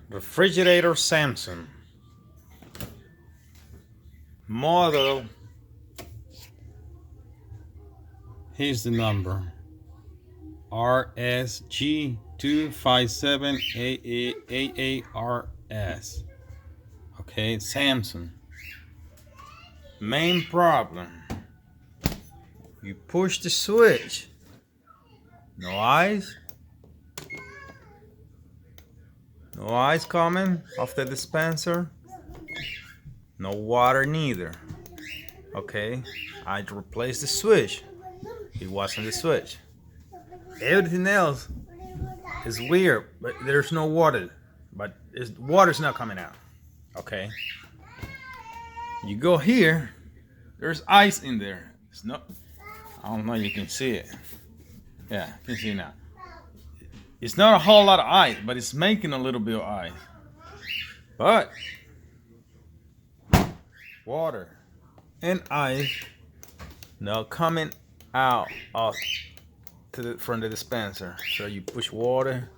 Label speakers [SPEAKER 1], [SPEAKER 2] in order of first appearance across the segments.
[SPEAKER 1] Refrigerator Samsung. Model. Here's the number. rsg257aars. Okay, Samsung. Main problem. You push the switch. No eyes. No eyes coming off the dispenser. No water neither. Okay, I replaced the switch. It wasn't the switch. Everything else is weird, but there's no water. But water's not coming out. Okay. You go here, there's ice in there. It's not. I don't know. You can see it. Yeah, you can see now. It's not a whole lot of ice, but it's making a little bit of ice. But water and ice now coming out of from the dispenser. So you push water,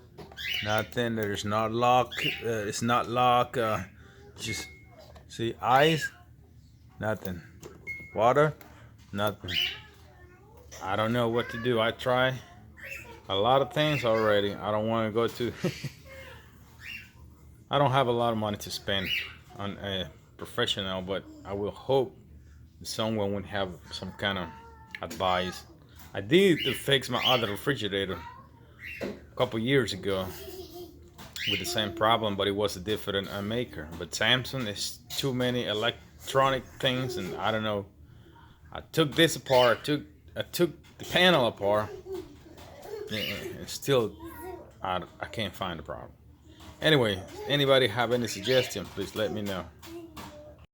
[SPEAKER 1] nothing. There's not lock. It's not lock. Just see ice, nothing. Water, nothing. I don't know what to do. I try a lot of things already. I don't want to go to. I don't have a lot of money to spend on a professional, but I will hope someone would have some kind of advice. I did fix my other refrigerator a couple years ago with the same problem, but it was a different maker. But Samsung is too many electronic things, and I don't know. I took this apart. I took the panel apart, and still I can't find the problem. Anyway, anybody have any suggestion? Please let me know.